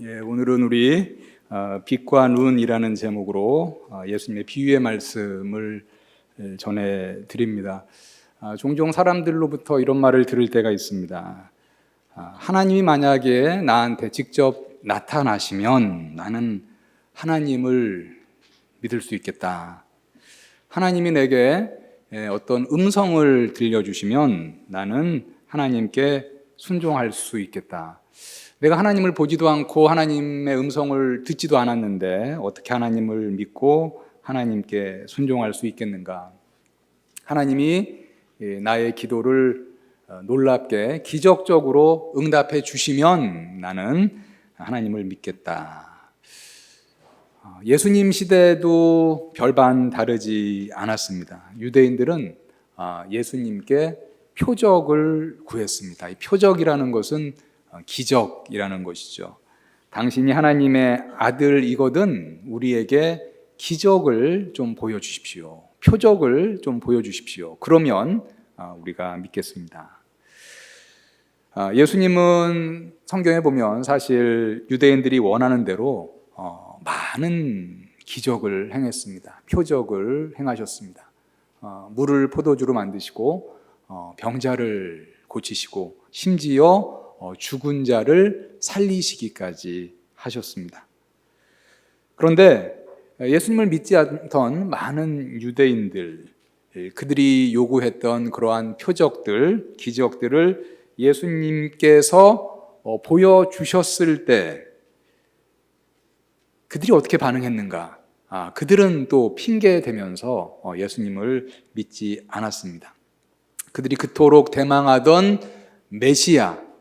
오늘은 우리 빛과 눈이라는 제목으로 예수님의 비유의 말씀을 전해 드립니다. 종종 사람들로부터 이런 말을 들을 때가 있습니다. 하나님이 만약에 나한테 직접 나타나시면 나는 하나님을 믿을 수 있겠다. 하나님이 내게 어떤 음성을 들려주시면 나는 하나님께 순종할 수 있겠다. 내가 하나님을 보지도 않고 하나님의 음성을 듣지도 않았는데 어떻게 하나님을 믿고 하나님께 순종할 수 있겠는가? 하나님이 나의 기도를 놀랍게 기적적으로 응답해 주시면 나는 하나님을 믿겠다. 예수님 시대도 별반 다르지 않았습니다. 유대인들은 예수님께 표적을 구했습니다. 이 표적이라는 것은 기적이라는 것이죠. 당신이 하나님의 아들이거든 우리에게 기적을 좀 보여주십시오. 표적을 좀 보여주십시오. 그러면 우리가 믿겠습니다. 예수님은 성경에 보면 사실 유대인들이 원하는 대로 많은 기적을 행했습니다. 표적을 행하셨습니다. 물을 포도주로 만드시고 병자를 고치시고 심지어 죽은 자를 살리시기까지 하셨습니다. 그런데 예수님을 믿지 않던 많은 유대인들, 그들이 요구했던 그러한 표적들, 기적들을 예수님께서 보여주셨을 때 그들이 어떻게 반응했는가? 그들은 또 핑계대면서 예수님을 믿지 않았습니다. 그들이 그토록 대망하던 메시아,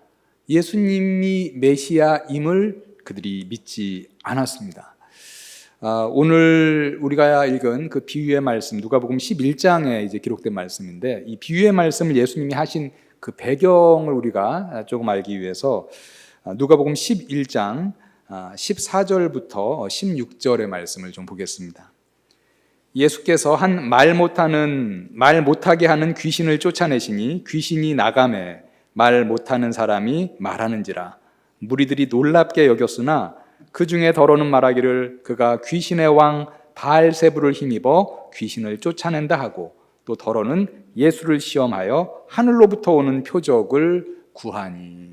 예수님이 메시아임을 그들이 믿지 않았습니다. 오늘 우리가 읽은 그 비유의 말씀, 누가복음 11장에 이제 기록된 말씀인데, 이 비유의 말씀을 예수님이 하신 그 배경을 우리가 조금 알기 위해서 누가복음 11장 14절부터 16절의 말씀을 좀 보겠습니다. 예수께서 한 말 못하게 하는 귀신을 쫓아내시니 귀신이 나가매 말 못하는 사람이 말하는지라. 무리들이 놀랍게 여겼으나 그 중에 더러는 말하기를 그가 귀신의 왕 바알세불을 힘입어 귀신을 쫓아낸다 하고, 또 더러는 예수를 시험하여 하늘로부터 오는 표적을 구하니.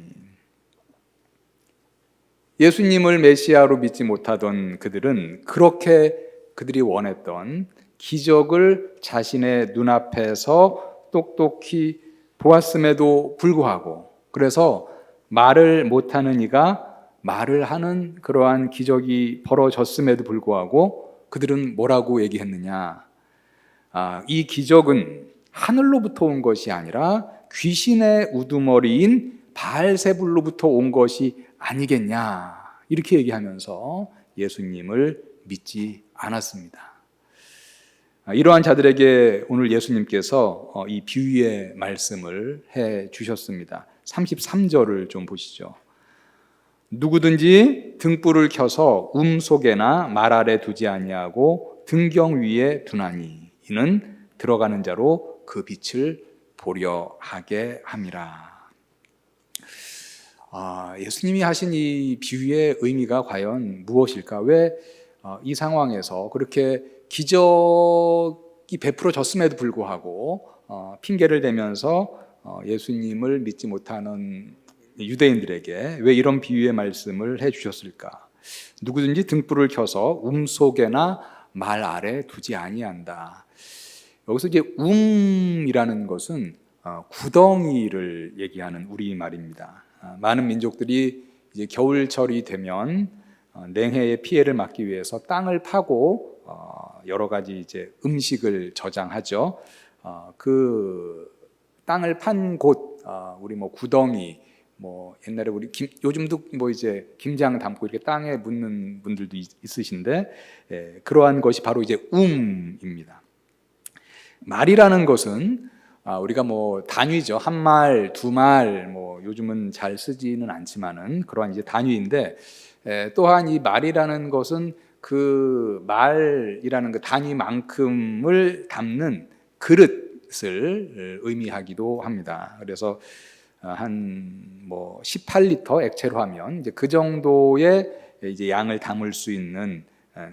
예수님을 메시아로 믿지 못하던 그들은 그렇게 그들이 원했던 기적을 자신의 눈앞에서 똑똑히 보았음에도 불구하고, 그래서 말을 못하는 이가 말을 하는 그러한 기적이 벌어졌음에도 불구하고 그들은 뭐라고 얘기했느냐? 이 기적은 하늘로부터 온 것이 아니라 귀신의 우두머리인 바알세불로부터 온 것이 아니겠냐? 이렇게 얘기하면서 예수님을 믿지 않았습니다. 이러한 자들에게 오늘 예수님께서 이 비유의 말씀을 해 주셨습니다. 33절을 좀 보시죠. 누구든지 등불을 켜서 속에나 말 아래 두지 아니하고 등경 위에 두나니 이는 들어가는 자로 그 빛을 보려 하게 함이라. 예수님이 하신 이 비유의 의미가 과연 무엇일까? 왜 이 상황에서 그렇게 기적이 베풀어졌음에도 불구하고 핑계를 대면서 예수님을 믿지 못하는 유대인들에게 왜 이런 비유의 말씀을 해주셨을까? 누구든지 등불을 켜서 속에나 말 아래 두지 아니한다. 여기서 이제 이라는 것은 구덩이를 얘기하는 우리말입니다. 많은 민족들이 이제 겨울철이 되면 냉해의 피해를 막기 위해서 땅을 파고 여러 가지 이제 음식을 저장하죠. 그 땅을 판 곳, 우리 뭐 구덩이, 뭐 옛날에 우리 요즘도 뭐 이제 김장 담고 이렇게 땅에 묻는 분들도 있으신데, 그러한 것이 바로 이제 입니다. 말이라는 것은 우리가 뭐 단위죠. 한 말, 두 말, 뭐 요즘은 잘 쓰지는 않지만은 그러한 이제 단위인데, 또한 이 말이라는 것은 그 말이라는 그 단위만큼을 담는 그릇을 의미하기도 합니다. 그래서 한 뭐 18리터 액체로 하면 이제 그 정도의 이제 양을 담을 수 있는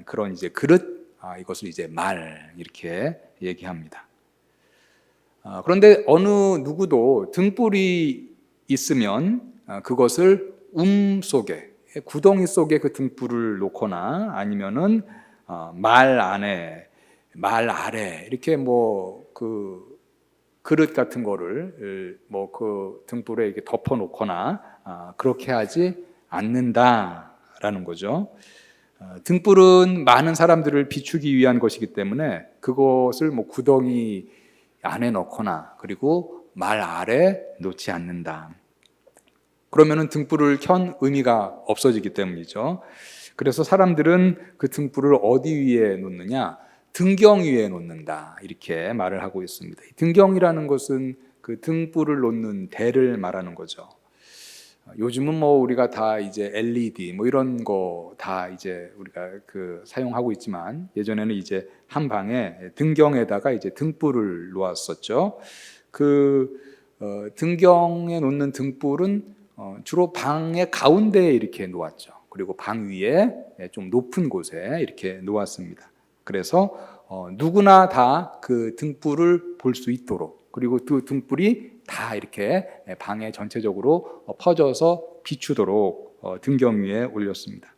그런 이제 그릇, 이것을 이제 말 이렇게 얘기합니다. 그런데 어느 누구도 등불이 있으면 그것을 속에, 구덩이 속에 그 등불을 놓거나 아니면은 말 안에, 말 아래 이렇게 뭐 그 그릇 같은 거를 뭐 그 등불에 이렇게 덮어 놓거나 그렇게 하지 않는다라는 거죠. 등불은 많은 사람들을 비추기 위한 것이기 때문에 그것을 뭐 구덩이 안에 넣거나 그리고 말 아래 놓지 않는다. 그러면은 등불을 켠 의미가 없어지기 때문이죠. 그래서 사람들은 그 등불을 어디 위에 놓느냐? 등경 위에 놓는다. 이렇게 말을 하고 있습니다. 등경이라는 것은 그 등불을 놓는 대를 말하는 거죠. 요즘은 뭐 우리가 다 이제 LED 뭐 이런 거 다 이제 우리가 그 사용하고 있지만 예전에는 이제 한 방에 등경에다가 이제 등불을 놓았었죠. 그 등경에 놓는 등불은 주로 방의 가운데에 이렇게 놓았죠. 그리고 방 위에 좀 높은 곳에 이렇게 놓았습니다. 그래서 누구나 다 그 등불을 볼 수 있도록, 그리고 그 등불이 다 이렇게 방에 전체적으로 퍼져서 비추도록 등경 위에 올렸습니다.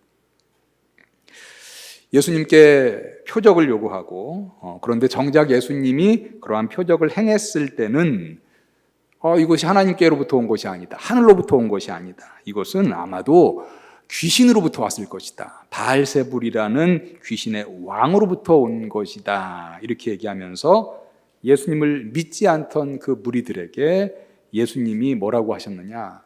예수님께 표적을 요구하고 그런데 정작 예수님이 그러한 표적을 행했을 때는 이것이 하나님께로부터 온 것이 아니다. 하늘로부터 온 것이 아니다. 이것은 아마도 귀신으로부터 왔을 것이다. 바알세불이라는 귀신의 왕으로부터 온 것이다. 이렇게 얘기하면서 예수님을 믿지 않던 그 무리들에게 예수님이 뭐라고 하셨느냐?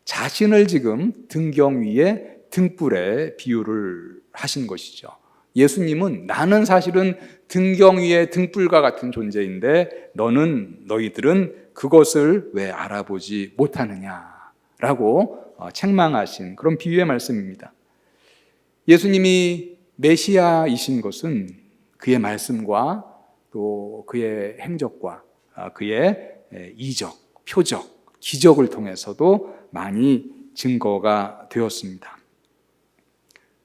자신을 지금 등경 위에 등불에 비유를 하신 것이죠. 예수님은 나는 사실은 등경 위에 등불과 같은 존재인데 너희들은 그것을 왜 알아보지 못하느냐라고 책망하신 그런 비유의 말씀입니다. 예수님이 메시아이신 것은 그의 말씀과 또 그의 행적과 그의 이적, 표적, 기적을 통해서도 많이 증거가 되었습니다.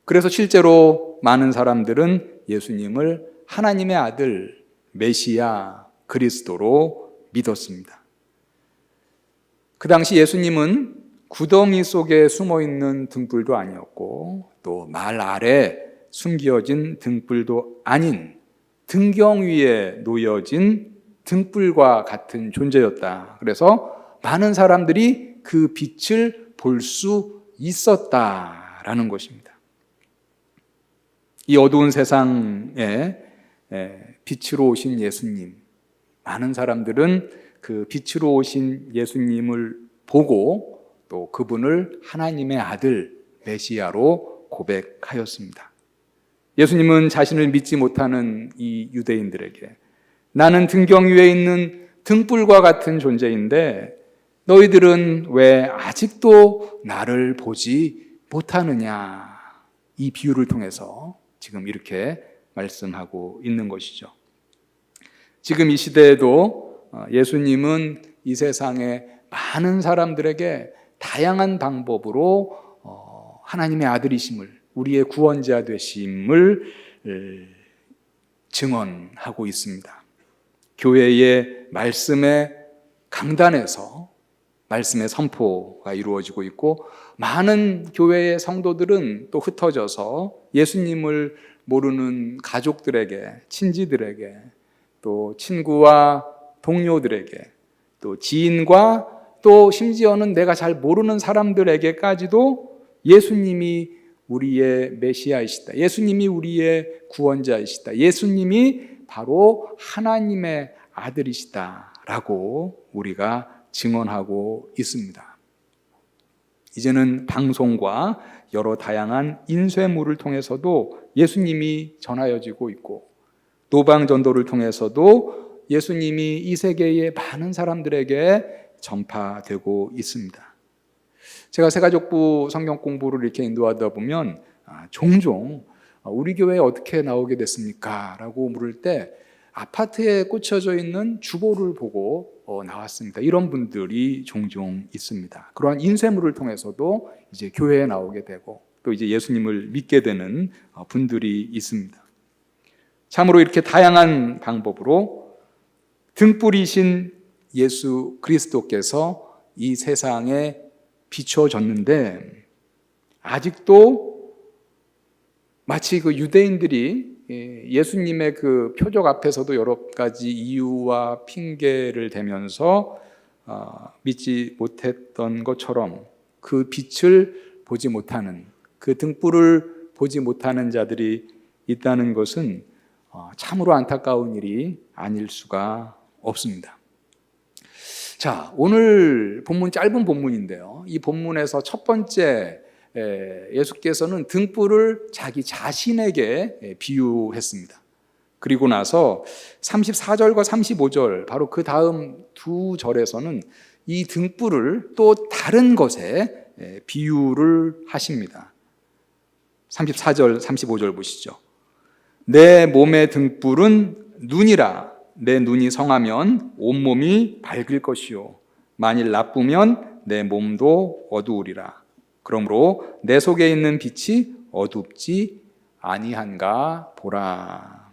그래서 실제로 많은 사람들은 예수님을 하나님의 아들, 메시아, 그리스도로 믿었습니다. 그 당시 예수님은 구덩이 속에 숨어있는 등불도 아니었고 또 말 아래 숨겨진 등불도 아닌 등경 위에 놓여진 등불과 같은 존재였다. 그래서 많은 사람들이 그 빛을 볼 수 있었다라는 것입니다. 이 어두운 세상에 빛으로 오신 예수님, 많은 사람들은 그 빛으로 오신 예수님을 보고 또 그분을 하나님의 아들 메시아로 고백하였습니다. 예수님은 자신을 믿지 못하는 이 유대인들에게 나는 등경 위에 있는 등불과 같은 존재인데 너희들은 왜 아직도 나를 보지 못하느냐, 이 비유를 통해서 지금 이렇게 말씀하고 있는 것이죠. 지금 이 시대에도 예수님은 이 세상의 많은 사람들에게 다양한 방법으로 하나님의 아들이심을, 우리의 구원자 되심을 증언하고 있습니다. 교회의 말씀의 강단에서 말씀의 선포가 이루어지고 있고 많은 교회의 성도들은 또 흩어져서 예수님을 모르는 가족들에게, 친지들에게, 또 친구와 동료들에게, 또 지인과 또 심지어는 내가 잘 모르는 사람들에게까지도 예수님이 우리의 메시아이시다, 예수님이 우리의 구원자이시다, 예수님이 바로 하나님의 아들이시다라고 우리가 증언하고 있습니다. 이제는 방송과 여러 다양한 인쇄물을 통해서도 예수님이 전하여지고 있고 노방전도를 통해서도 예수님이 이 세계의 많은 사람들에게 전파되고 있습니다. 제가 새가족부 성경 공부를 이렇게 인도하다 보면 종종 우리 교회에 어떻게 나오게 됐습니까? 라고 물을 때 아파트에 꽂혀져 있는 주보를 보고 나왔습니다. 이런 분들이 종종 있습니다. 그러한 인쇄물을 통해서도 이제 교회에 나오게 되고 또 이제 예수님을 믿게 되는 분들이 있습니다. 참으로 이렇게 다양한 방법으로 등불이신 예수 그리스도께서 이 세상에 비춰졌는데 아직도 마치 그 유대인들이 예수님의 그 표적 앞에서도 여러 가지 이유와 핑계를 대면서 믿지 못했던 것처럼 그 빛을 보지 못하는, 그 등불을 보지 못하는 자들이 있다는 것은 참으로 안타까운 일이 아닐 수가 없습니다. 자, 오늘 본문 짧은 본문인데요. 이 본문에서 첫 번째 예수께서는 등불을 자기 자신에게 비유했습니다. 그리고 나서 34절과 35절 바로 그 다음 두 절에서는 이 등불을 또 다른 것에 비유를 하십니다. 34절, 35절 보시죠. 내 몸의 등불은 눈이라. 내 눈이 성하면 온몸이 밝을 것이요 만일 나쁘면 내 몸도 어두우리라. 그러므로 내 속에 있는 빛이 어둡지 아니한가 보라.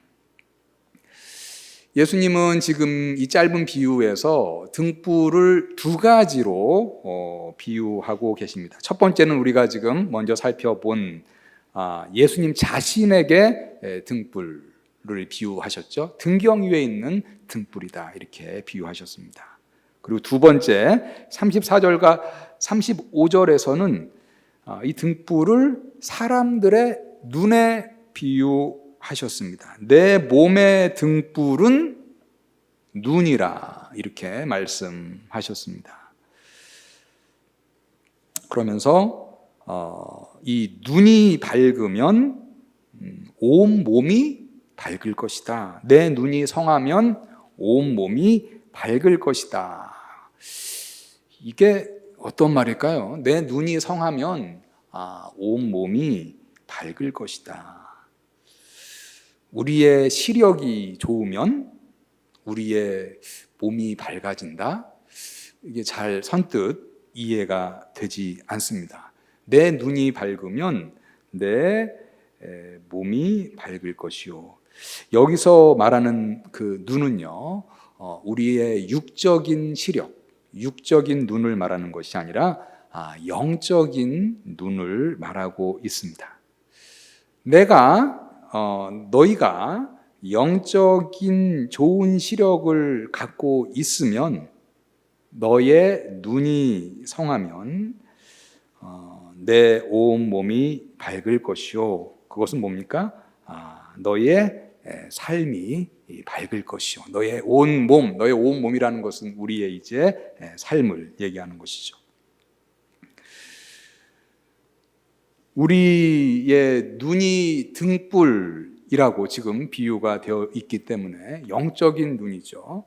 예수님은 지금 이 짧은 비유에서 등불을 두 가지로 비유하고 계십니다. 첫 번째는 우리가 지금 먼저 살펴본 예수님 자신에게 등불을 비유하셨죠. 등경 위에 있는 등불이다 이렇게 비유하셨습니다. 그리고 두 번째 34절과 35절에서는 이 등불을 사람들의 눈에 비유하셨습니다. 내 몸의 등불은 눈이라 이렇게 말씀하셨습니다. 그러면서 이 눈이 밝으면 온 몸이 밝을 것이다. 내 눈이 성하면 온 몸이 밝을 것이다. 이게 어떤 말일까요? 내 눈이 성하면 온 몸이 밝을 것이다. 우리의 시력이 좋으면 우리의 몸이 밝아진다? 이게 잘 선뜻 이해가 되지 않습니다. 내 눈이 밝으면 내 몸이 밝을 것이요. 여기서 말하는 그 눈은요, 우리의 육적인 시력, 육적인 눈을 말하는 것이 아니라 영적인 눈을 말하고 있습니다. 너희가 영적인 좋은 시력을 갖고 있으면 너의 눈이 성하면 내 온 몸이 밝을 것이요. 그것은 뭡니까? 너의 삶이 밝을 것이요. 너의 온 몸이라는 것은 우리의 이제 삶을 얘기하는 것이죠. 우리의 눈이 등불이라고 지금 비유가 되어 있기 때문에 영적인 눈이죠.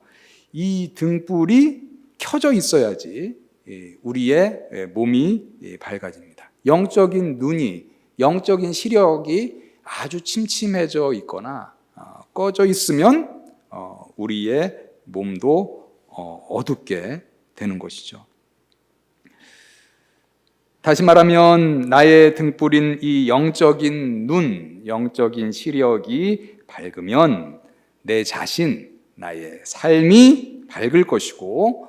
이 등불이 켜져 있어야지 우리의 몸이 밝아집니다. 영적인 눈이, 영적인 시력이 아주 침침해져 있거나 꺼져 있으면 우리의 몸도 어둡게 되는 것이죠. 다시 말하면 나의 등불인 이 영적인 눈, 영적인 시력이 밝으면 내 자신, 나의 삶이 밝을 것이고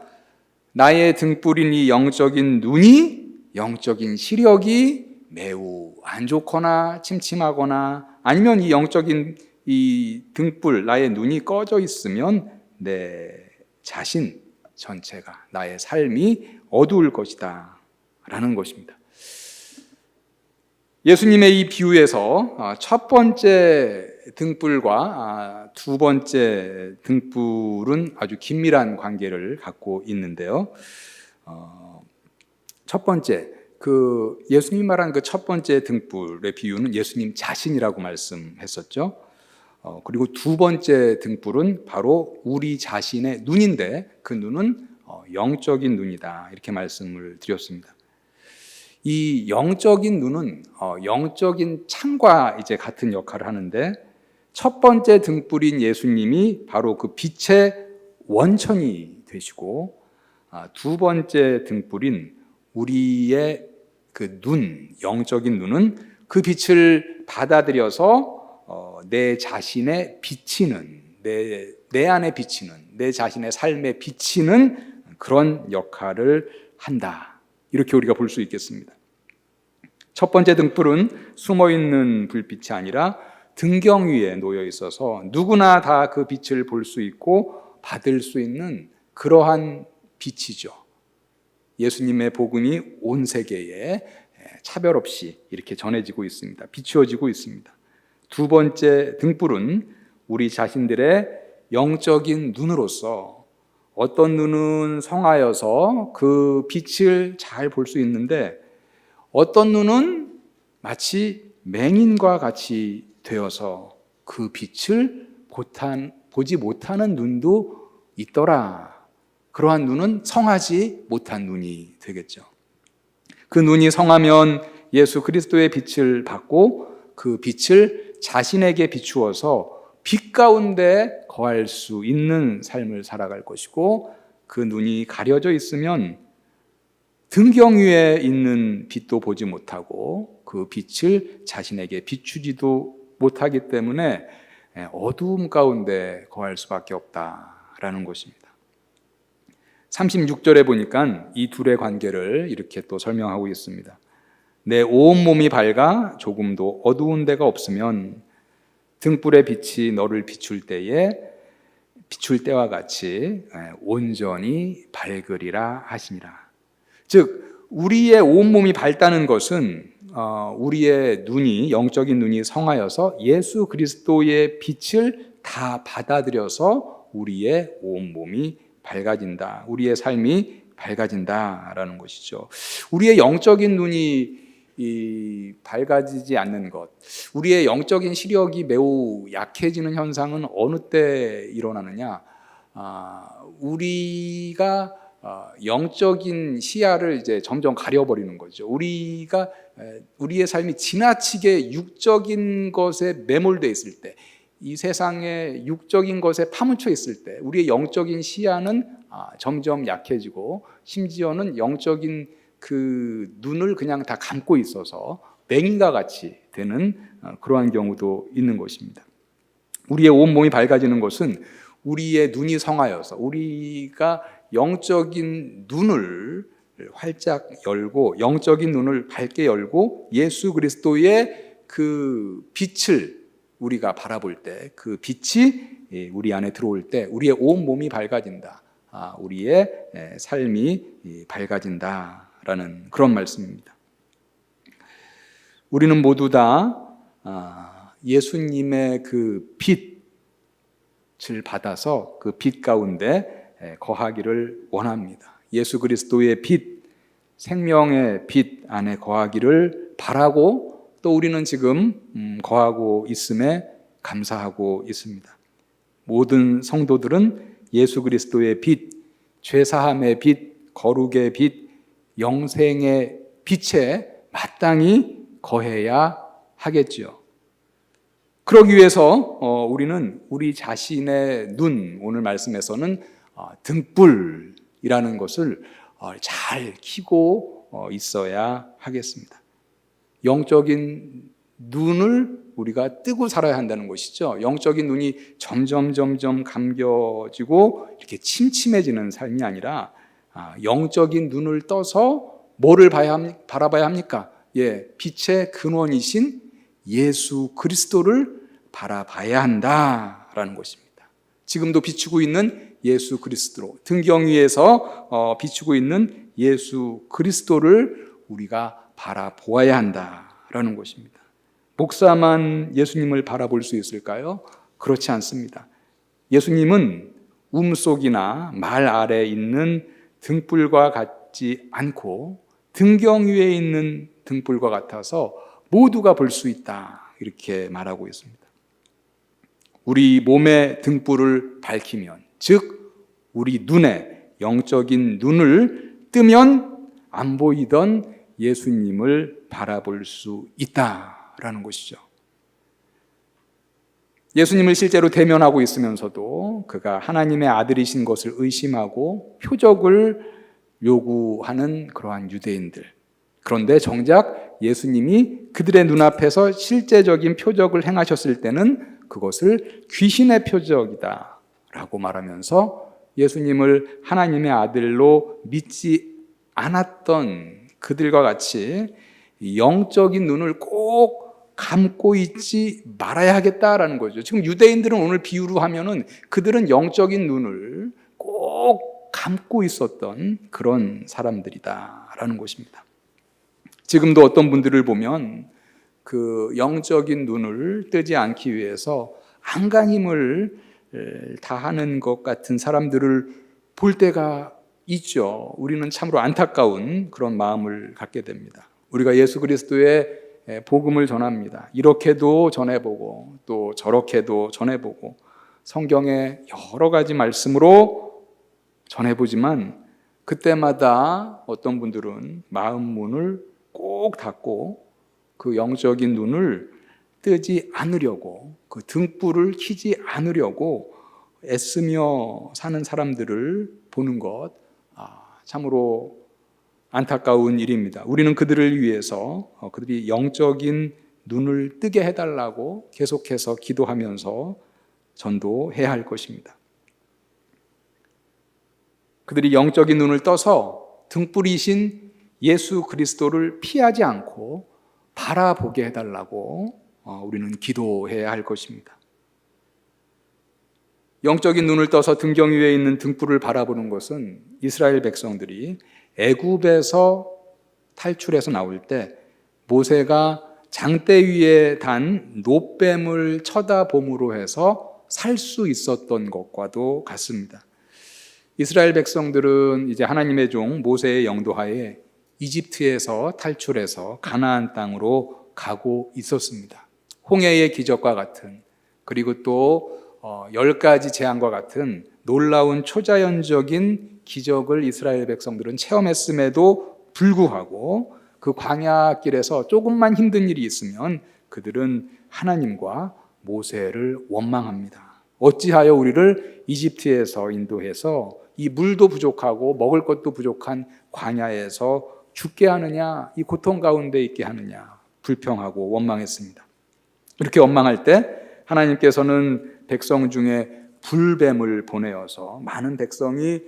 나의 등불인 이 영적인 눈이, 영적인 시력이 매우 안 좋거나 침침하거나 아니면 이 영적인 이 등불, 나의 눈이 꺼져 있으면 내 자신 전체가, 나의 삶이 어두울 것이다 라는 것입니다. 예수님의 이 비유에서 첫 번째 등불과 두 번째 등불은 아주 긴밀한 관계를 갖고 있는데요. 첫 번째, 예수님 말한 그 첫 번째 등불의 비유는 예수님 자신이라고 말씀했었죠. 그리고 두 번째 등불은 바로 우리 자신의 눈인데 그 눈은 영적인 눈이다 이렇게 말씀을 드렸습니다. 이 영적인 눈은 영적인 창과 이제 같은 역할을 하는데 첫 번째 등불인 예수님이 바로 그 빛의 원천이 되시고, 두 번째 등불인 우리의 그 눈, 영적인 눈은 그 빛을 받아들여서 내 자신에 비치는, 내 안에 비치는, 내 자신의 삶에 비치는 그런 역할을 한다. 이렇게 우리가 볼 수 있겠습니다. 첫 번째 등불은 숨어있는 불빛이 아니라 등경 위에 놓여 있어서 누구나 다 그 빛을 볼 수 있고 받을 수 있는 그러한 빛이죠. 예수님의 복음이 온 세계에 차별 없이 이렇게 전해지고 있습니다. 비추어지고 있습니다. 두 번째 등불은 우리 자신들의 영적인 눈으로서, 어떤 눈은 성하여서 그 빛을 잘 볼 수 있는데 어떤 눈은 마치 맹인과 같이 되어서 그 빛을 보지 못하는 눈도 있더라. 그러한 눈은 성하지 못한 눈이 되겠죠. 그 눈이 성하면 예수 그리스도의 빛을 받고 그 빛을 자신에게 비추어서 빛 가운데 거할 수 있는 삶을 살아갈 것이고, 그 눈이 가려져 있으면 등경 위에 있는 빛도 보지 못하고 그 빛을 자신에게 비추지도 못하기 때문에 어두움 가운데 거할 수밖에 없다라는 것입니다. 36절에 보니까 이 둘의 관계를 이렇게 또 설명하고 있습니다. 내 온몸이 밝아 조금도 어두운 데가 없으면 등불의 빛이 너를 비출 때와 같이 온전히 밝으리라 하시니라. 즉 우리의 온몸이 밝다는 것은 우리의 눈이, 영적인 눈이 성하여서 예수 그리스도의 빛을 다 받아들여서 우리의 온몸이 밝아진다, 우리의 삶이 밝아진다라는 것이죠. 우리의 영적인 눈이 밝아지지 않는 것, 우리의 영적인 시력이 매우 약해지는 현상은 어느 때 일어나느냐? 우리가 영적인 시야를 이제 점점 가려버리는 거죠. 우리의 삶이 지나치게 육적인 것에 매몰되어 있을 때, 이 세상에 육적인 것에 파묻혀 있을 때 우리의 영적인 시야는 점점 약해지고, 심지어는 영적인 그 눈을 그냥 다 감고 있어서 맹인과 같이 되는 그러한 경우도 있는 것입니다. 우리의 온몸이 밝아지는 것은 우리의 눈이 성하여서 우리가 영적인 눈을 활짝 열고, 영적인 눈을 밝게 열고 예수 그리스도의 그 빛을 우리가 바라볼 때, 그 빛이 우리 안에 들어올 때 우리의 온몸이 밝아진다, 우리의 삶이 밝아진다라는 그런 말씀입니다. 우리는 모두 다 예수님의 그 빛을 받아서 그 빛 가운데 거하기를 원합니다. 예수 그리스도의 빛, 생명의 빛 안에 거하기를 바라고, 또 우리는 지금 거하고 있음에 감사하고 있습니다. 모든 성도들은 예수 그리스도의 빛, 죄사함의 빛, 거룩의 빛, 영생의 빛에 마땅히 거해야 하겠지요. 그러기 위해서 우리는 우리 자신의 눈, 오늘 말씀에서는 등불이라는 것을 잘 켜고 있어야 하겠습니다. 영적인 눈을 우리가 뜨고 살아야 한다는 것이죠. 영적인 눈이 점점 감겨지고 이렇게 침침해지는 삶이 아니라 영적인 눈을 떠서 뭐를 바라봐야 합니까? 빛의 근원이신 예수 그리스도를 바라봐야 한다라는 것입니다. 지금도 비추고 있는 예수 그리스도, 등경 위에서 비추고 있는 예수 그리스도를 우리가 바라보아야 한다라는 것입니다. 목사만 예수님을 바라볼 수 있을까요? 그렇지 않습니다. 예수님은 움속이나 말 아래 있는 등불과 같지 않고 등경 위에 있는 등불과 같아서 모두가 볼 수 있다, 이렇게 말하고 있습니다. 우리 몸의 등불을 밝히면, 즉 우리 눈에, 영적인 눈을 뜨면 안 보이던 예수님을 바라볼 수 있다라는 것이죠. 예수님을 실제로 대면하고 있으면서도 그가 하나님의 아들이신 것을 의심하고 표적을 요구하는 그러한 유대인들. 그런데 정작 예수님이 그들의 눈앞에서 실제적인 표적을 행하셨을 때는 그것을 귀신의 표적이다 라고 말하면서 예수님을 하나님의 아들로 믿지 않았던 그들과 같이 영적인 눈을 꼭 감고 있지 말아야 하겠다라는 거죠. 지금 유대인들은 오늘 비유로 하면은 그들은 영적인 눈을 꼭 감고 있었던 그런 사람들이다라는 것입니다. 지금도 어떤 분들을 보면 그 영적인 눈을 뜨지 않기 위해서 안간힘을 다하는 것 같은 사람들을 볼 때가 있죠. 우리는 참으로 안타까운 그런 마음을 갖게 됩니다. 우리가 예수 그리스도의 복음을 전합니다. 이렇게도 전해보고 또 저렇게도 전해보고 성경의 여러 가지 말씀으로 전해보지만 그때마다 어떤 분들은 마음 문을 꼭 닫고 그 영적인 눈을 뜨지 않으려고 그 등불을 켜지 않으려고 애쓰며 사는 사람들을 보는 것 참으로 안타까운 일입니다. 우리는 그들을 위해서 그들이 영적인 눈을 뜨게 해달라고 계속해서 기도하면서 전도해야 할 것입니다. 그들이 영적인 눈을 떠서 등불이신 예수 그리스도를 피하지 않고 바라보게 해달라고 우리는 기도해야 할 것입니다. 영적인 눈을 떠서 등경 위에 있는 등불을 바라보는 것은 이스라엘 백성들이 애굽에서 탈출해서 나올 때 모세가 장대 위에 단 놋뱀을 쳐다봄으로 해서 살 수 있었던 것과도 같습니다. 이스라엘 백성들은 이제 하나님의 종 모세의 영도하에 이집트에서 탈출해서 가나안 땅으로 가고 있었습니다. 홍해의 기적과 같은 그리고 또 10가지 재앙과 같은 놀라운 초자연적인 기적을 이스라엘 백성들은 체험했음에도 불구하고 그 광야길에서 조금만 힘든 일이 있으면 그들은 하나님과 모세를 원망합니다. 어찌하여 우리를 이집트에서 인도해서 이 물도 부족하고 먹을 것도 부족한 광야에서 죽게 하느냐, 이 고통 가운데 있게 하느냐 불평하고 원망했습니다. 이렇게 원망할 때 하나님께서는 백성 중에 불뱀을 보내어서 많은 백성이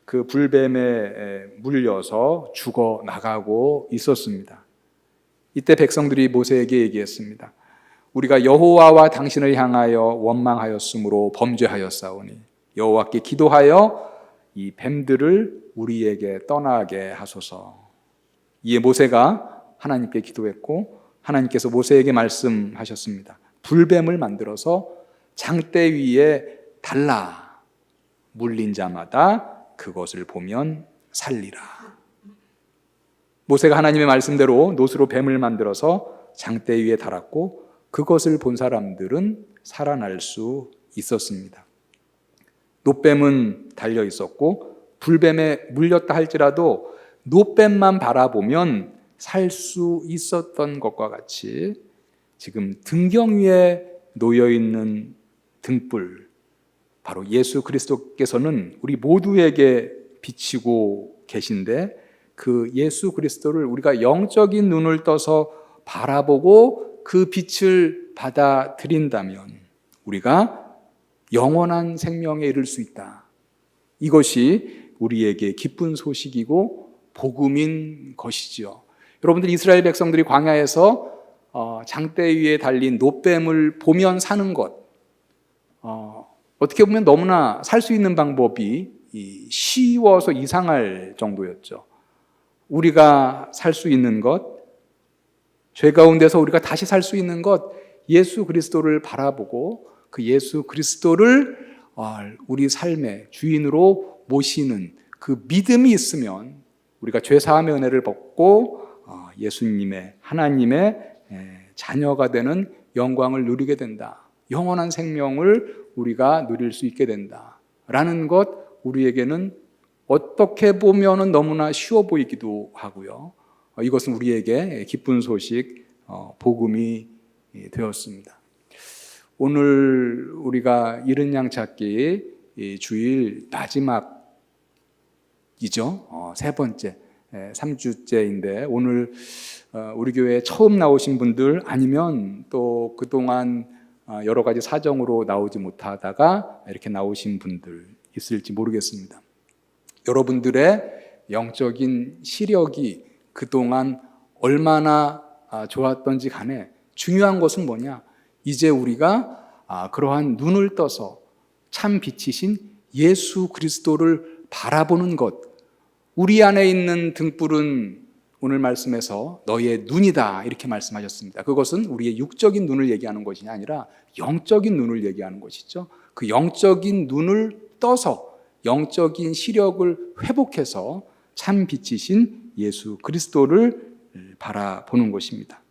그 불뱀에 물려서 죽어 나가고 있었습니다. 이때 백성들이 모세에게 얘기했습니다. 우리가 여호와와 당신을 향하여 원망하였으므로 범죄하였사오니 여호와께 기도하여 이 뱀들을 우리에게 떠나게 하소서. 이에 모세가 하나님께 기도했고 하나님께서 모세에게 말씀하셨습니다. 불뱀을 만들어서 장대 위에 달라 물린 자마다 그것을 보면 살리라. 모세가 하나님의 말씀대로 놋으로 뱀을 만들어서 장대 위에 달았고 그것을 본 사람들은 살아날 수 있었습니다. 놋뱀은 달려 있었고 불뱀에 물렸다 할지라도 놋뱀만 바라보면 살 수 있었던 것과 같이 지금 등경 위에 놓여 있는 등불, 바로 예수 그리스도께서는 우리 모두에게 비치고 계신데 그 예수 그리스도를 우리가 영적인 눈을 떠서 바라보고 그 빛을 받아들인다면 우리가 영원한 생명에 이를 수 있다. 이것이 우리에게 기쁜 소식이고 복음인 것이지요. 여러분들 이스라엘 백성들이 광야에서 장대 위에 달린 놋뱀을 보면 사는 것, 어떻게 보면 너무나 살 수 있는 방법이 쉬워서 이상할 정도였죠. 우리가 살 수 있는 것, 죄 가운데서 우리가 다시 살 수 있는 것, 예수 그리스도를 바라보고 그 예수 그리스도를 우리 삶의 주인으로 모시는 그 믿음이 있으면 우리가 죄 사함의 은혜를 받고 예수님의 하나님의 자녀가 되는 영광을 누리게 된다. 영원한 생명을 우리가 누릴 수 있게 된다라는 것, 우리에게는 어떻게 보면은 너무나 쉬워 보이기도 하고요. 이것은 우리에게 기쁜 소식, 복음이 되었습니다. 오늘 우리가 이른 양 찾기 주일 마지막이죠. 세 번째, 3주째인데 오늘 우리 교회에 처음 나오신 분들 아니면 또 그동안 여러 가지 사정으로 나오지 못하다가 이렇게 나오신 분들 있을지 모르겠습니다. 여러분들의 영적인 시력이 그동안 얼마나 좋았던지 간에 중요한 것은 뭐냐? 이제 우리가 그러한 눈을 떠서 참 빛이신 예수 그리스도를 바라보는 것, 우리 안에 있는 등불은 오늘 말씀에서 너의 눈이다 이렇게 말씀하셨습니다. 그것은 우리의 육적인 눈을 얘기하는 것이 아니라 영적인 눈을 얘기하는 것이죠. 그 영적인 눈을 떠서 영적인 시력을 회복해서 참 빛이신 예수 그리스도를 바라보는 것입니다.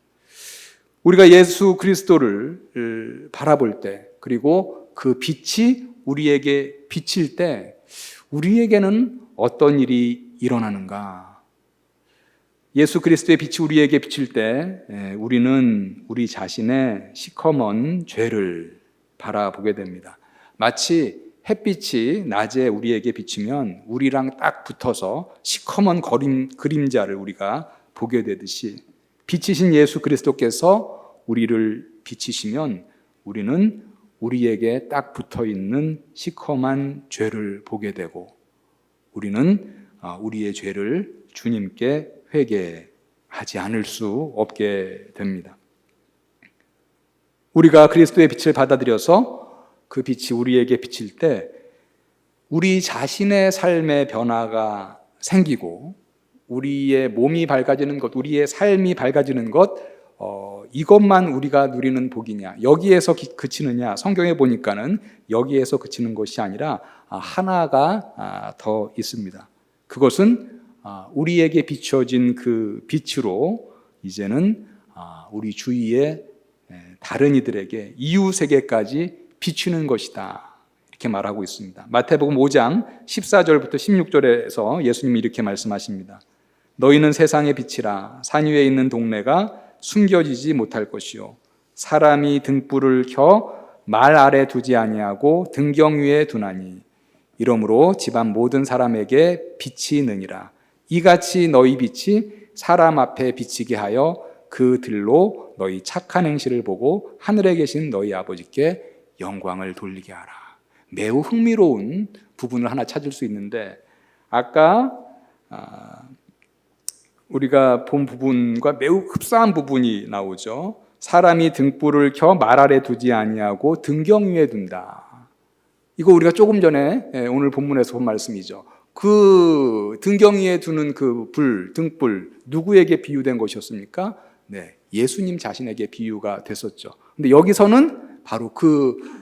우리가 예수 그리스도를 바라볼 때, 그리고 그 빛이 우리에게 비칠 때 우리에게는 어떤 일이 일어나는가? 예수 그리스도의 빛이 우리에게 비칠 때 우리는 우리 자신의 시커먼 죄를 바라보게 됩니다. 마치 햇빛이 낮에 우리에게 비치면 우리랑 딱 붙어서 시커먼 그림자를 우리가 보게 되듯이 빛이신 예수 그리스도께서 우리를 비치시면 우리는 우리에게 딱 붙어있는 시커먼 죄를 보게 되고 우리는 우리의 죄를 주님께 회개하지 않을 수 없게 됩니다. 우리가 그리스도의 빛을 받아들여서 그 빛이 우리에게 비칠 때 우리 자신의 삶의 변화가 생기고 우리의 몸이 밝아지는 것, 우리의 삶이 밝아지는 것, 이것만 우리가 누리는 복이냐, 여기에서 그치느냐? 성경에 보니까는 여기에서 그치는 것이 아니라 하나가 더 있습니다. 그것은 우리에게 비춰진 그 빛으로 이제는 우리 주위의 다른 이들에게 이웃에게까지 비추는 것이다 이렇게 말하고 있습니다. 마태복음 5장 14절부터 16절에서 예수님이 이렇게 말씀하십니다. 너희는 세상의 빛이라. 산 위에 있는 동네가 숨겨지지 못할 것이요 사람이 등불을 켜 말 아래 두지 아니하고 등경 위에 두나니 이러므로 집안 모든 사람에게 빛이 느니라. 이같이 너희 빛이 사람 앞에 비치게 하여 그 들로 너희 착한 행실을 보고 하늘에 계신 너희 아버지께 영광을 돌리게 하라. 매우 흥미로운 부분을 하나 찾을 수 있는데 아까 우리가 본 부분과 매우 흡사한 부분이 나오죠. 사람이 등불을 켜 말 아래 두지 아니하고 등경 위에 둔다. 이거 우리가 조금 전에 오늘 본문에서 본 말씀이죠. 그 등경 위에 두는 그 등불 누구에게 비유된 것이었습니까? 네, 예수님 자신에게 비유가 됐었죠. 근데 여기서는 바로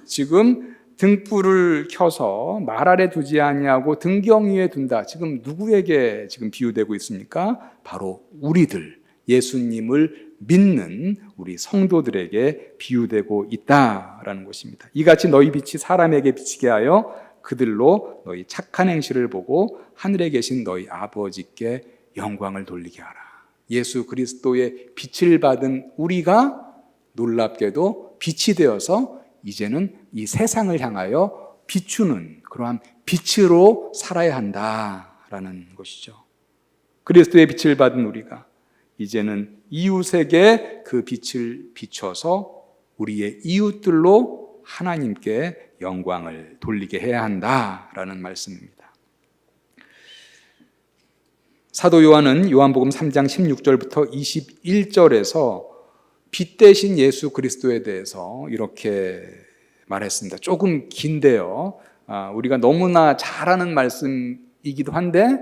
지금 등불을 켜서 말 아래 두지 아니하고 등경 위에 둔다. 지금 누구에게 지금 비유되고 있습니까? 바로 우리들, 예수님을 믿는 우리 성도들에게 비유되고 있다라는 것입니다. 이같이 너희 빛이 사람에게 비치게 하여 그들로 너희 착한 행실을 보고 하늘에 계신 너희 아버지께 영광을 돌리게 하라. 예수 그리스도의 빛을 받은 우리가 놀랍게도 빛이 되어서 이제는 이 세상을 향하여 비추는 그러한 빛으로 살아야 한다라는 것이죠. 그리스도의 빛을 받은 우리가 이제는 이웃에게 그 빛을 비춰서 우리의 이웃들로 하나님께 영광을 돌리게 해야 한다라는 말씀입니다. 사도 요한은 요한복음 3장 16절부터 21절에서 빛 대신 예수 그리스도에 대해서 이렇게 말했습니다. 조금 긴데요. 우리가 너무나 잘 아는 말씀이기도 한데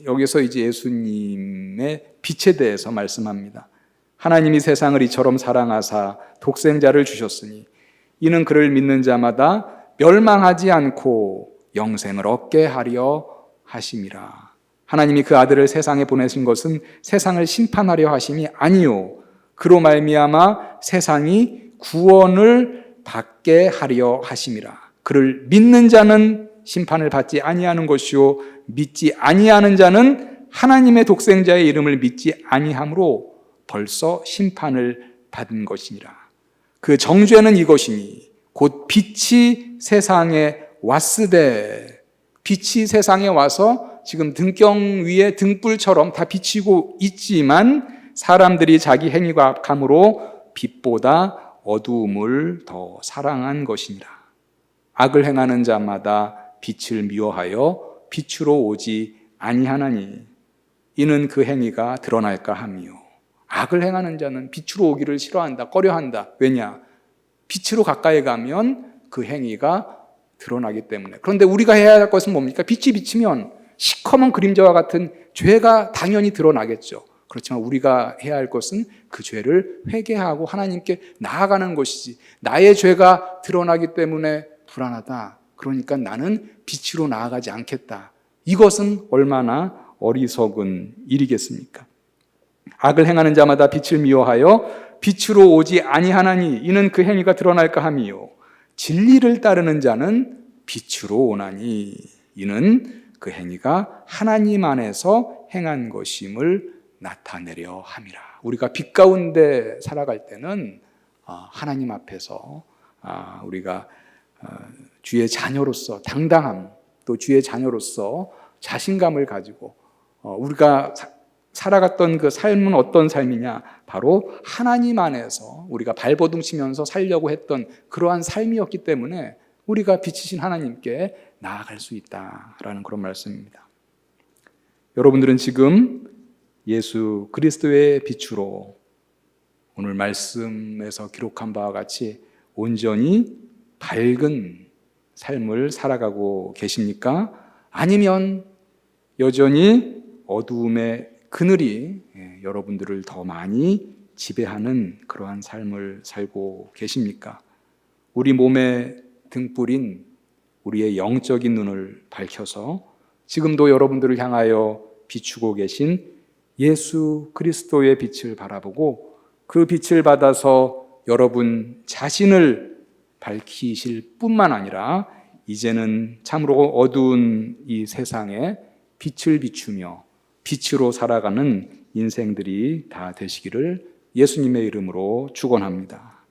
여기서 이제 예수님의 빛에 대해서 말씀합니다. 하나님이 세상을 이처럼 사랑하사 독생자를 주셨으니 이는 그를 믿는 자마다 멸망하지 않고 영생을 얻게 하려 하심이라. 하나님이 그 아들을 세상에 보내신 것은 세상을 심판하려 하심이 아니요 그로 말미암아 세상이 구원을 받게 하려 하심이라. 그를 믿는 자는 심판을 받지 아니하는 것이요 믿지 아니하는 자는 하나님의 독생자의 이름을 믿지 아니함으로 벌써 심판을 받은 것이니라. 그 정죄는 이것이니 곧 빛이 세상에 왔으되, 빛이 세상에 와서 지금 등경 위에 등불처럼 다 비치고 있지만 사람들이 자기 행위가 악함으로 빛보다 어두움을 더 사랑한 것이니라. 악을 행하는 자마다 빛을 미워하여 빛으로 오지 아니하나니 이는 그 행위가 드러날까 하며. 악을 행하는 자는 빛으로 오기를 싫어한다, 꺼려한다. 왜냐? 빛으로 가까이 가면 그 행위가 드러나기 때문에. 그런데 우리가 해야 할 것은 뭡니까? 빛이 비치면 시커먼 그림자와 같은 죄가 당연히 드러나겠죠. 그렇지만 우리가 해야 할 것은 그 죄를 회개하고 하나님께 나아가는 것이지, 나의 죄가 드러나기 때문에 불안하다, 그러니까 나는 빛으로 나아가지 않겠다, 이것은 얼마나 어리석은 일이겠습니까? 악을 행하는 자마다 빛을 미워하여 빛으로 오지 아니하나니 이는 그 행위가 드러날까 함이요 진리를 따르는 자는 빛으로 오나니 이는 그 행위가 하나님 안에서 행한 것임을 나타내려 함이라. 우리가 빛 가운데 살아갈 때는 하나님 앞에서 우리가 주의 자녀로서 당당함, 또 주의 자녀로서 자신감을 가지고 우리가 살아갔던 그 삶은 어떤 삶이냐? 바로 하나님 안에서 우리가 발버둥 치면서 살려고 했던 그러한 삶이었기 때문에 우리가 빛이신 하나님께 나아갈 수 있다라는 그런 말씀입니다. 여러분들은 지금 예수 그리스도의 빛으로 오늘 말씀에서 기록한 바와 같이 온전히 밝은 삶을 살아가고 계십니까? 아니면 여전히 어두움의 그늘이 여러분들을 더 많이 지배하는 그러한 삶을 살고 계십니까? 우리 몸의 등불인 우리의 영적인 눈을 밝혀서 지금도 여러분들을 향하여 비추고 계신 예수 그리스도의 빛을 바라보고 그 빛을 받아서 여러분 자신을 밝히실 뿐만 아니라 이제는 참으로 어두운 이 세상에 빛을 비추며 빛으로 살아가는 인생들이 다 되시기를 예수님의 이름으로 축원합니다.